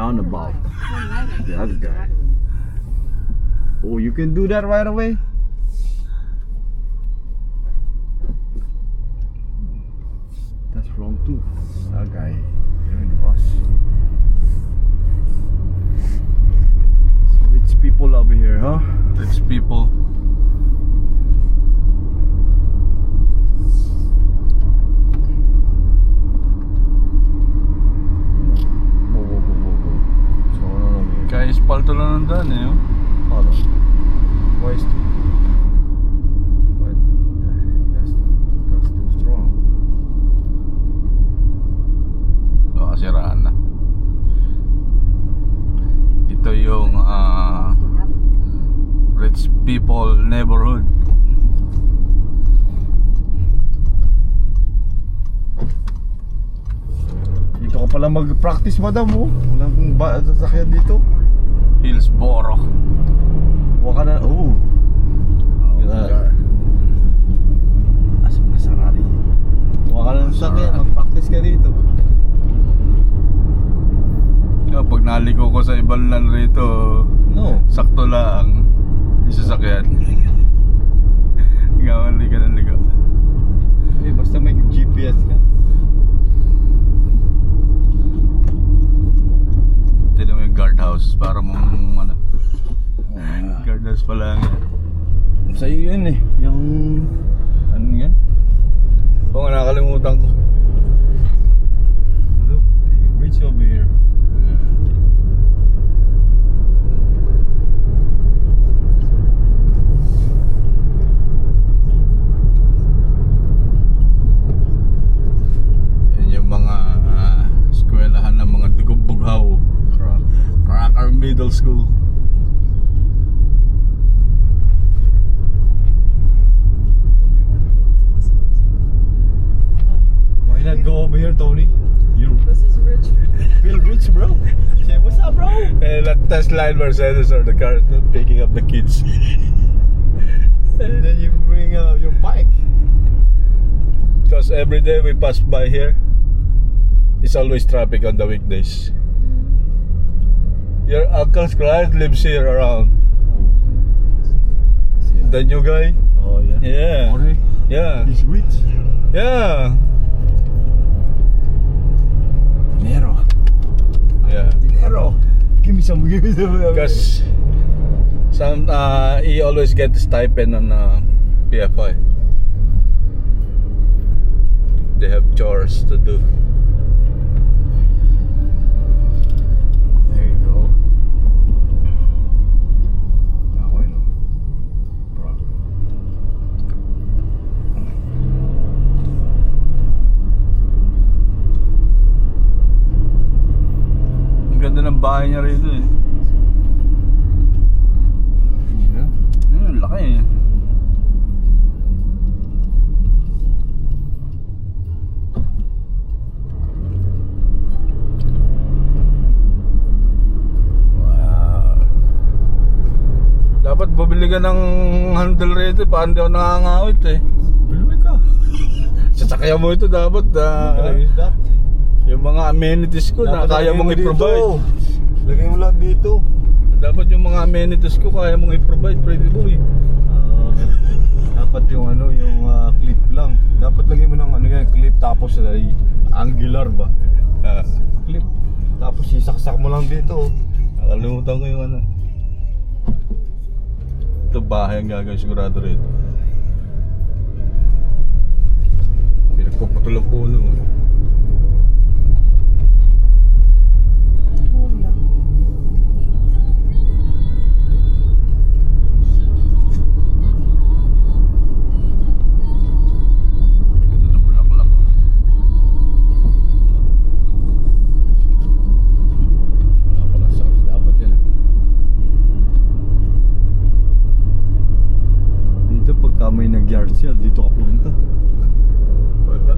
roundabout. The other guy. Oh, you can do that right away? That's wrong too. That guy, you're in the rush. Rich people over here, huh? Rich people. Kaya ispalto lang ng daan eh. Hold on. Why is too? What? That's too strong. Kasiraan na. Ito yung rich people neighborhood. Dito ka pala mag-practice, madam, oh. Walang sasakyan dito. Hillsboro. Huwag ka na, oh. As Maserati. Huwag ka na ng sasakyan, mag-practice ka dito. Pag naliko ko sa ibang land rito, No. sakto lang yung sasakyan. Ikaw, liga ng liga. Eh, basta may GPS ka. Tignan mo yung guardhouse para mong ano. Guardhouse pa lang yan. Sa'yo yun eh. Yung... Ano yan? Oo nga, nakakalimutan ko. Look, the bridge over here. Yan yung mga eskwelahan ng mga dugog-bughaw. Cracker Middle School. Why not go over here, Tony? This is rich. Feel rich, bro. Say, what's up, bro? And that Tesla and Mercedes are the cars picking up the kids. And then you bring your bike. Because every day we pass by here, it's always traffic on the weekdays. Your uncle's client lives here around. The new guy? Oh, yeah. Yeah. Jorge, Yeah. he's rich. Yeah. Dinero. Yeah. Dinero. Give me some. Because he always get stipend on PFI. They have chores to do. There you go. Now I know. Bro. Ang ganda ng bahay niya rito eh. Yeah. Laki eh. Dapat bumili ka ng handle rito, paano di ako nakangawit eh. Biluwi ka. Sasakyan mo ito dapat Use that. yung mga amenities ko na kaya mong i-provide. Lagay mo lang dito. Dapat yung mga amenities ko kaya mong i-provide, pretty boy. Dapat yung ano, yung clip lang. Dapat lagay mo ng ano yan, clip tapos angular ba? Clip. Tapos isaksak mo lang dito. Nakalimutan ko yung ano. Ito bahay ang gagawin sigurado rito. Pinagpuputol ang puno. Ganda ng bulaklak. Wala pala sa dapat yan. Dito pagka may nag-yard sale, dito ka punta. Wala.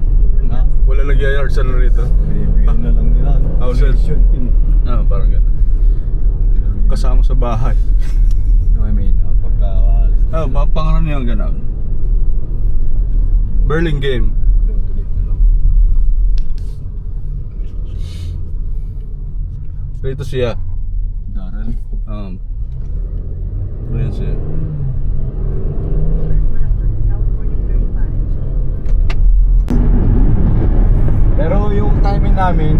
Ha? Wala nag-yard sale rito. Bibigyan na lang nila. House sale. Parang gano'n. Kasama sa bahay. No, I mean, pagka Pangaranihan gano'n. Burlingame. Rito siya. Daryl. Ayan siya. Pero yung timing namin,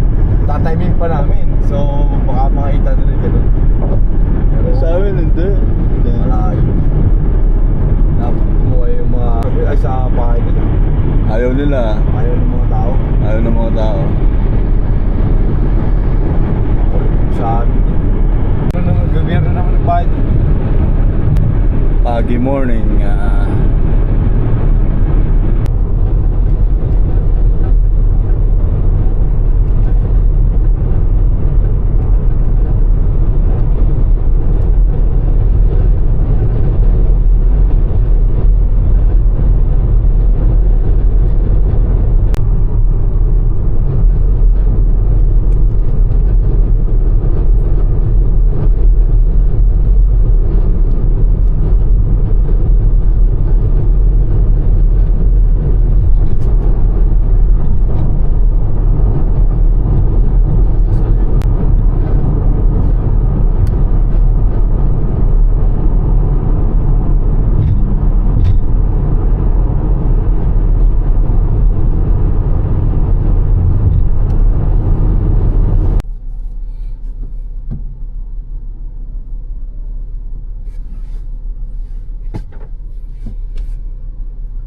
tatiming pa namin. So, baka mga 800 ganun. Pero Sa amin, hindi. malayo. Dapat kumuha yung mga ay sa bahay nila. Ayaw nila. Ayaw ng mga tao. Ayaw ng mga tao. Sa amin. Ano naman, gobyerno naman nagbayad. Pagi morning.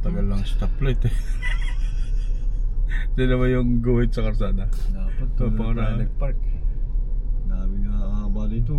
Tagal lang stoplight eh. Hindi naman yung guhit sa karsada. Dapat Ito, doon para- tayo nagpark. Dami nga haba dito.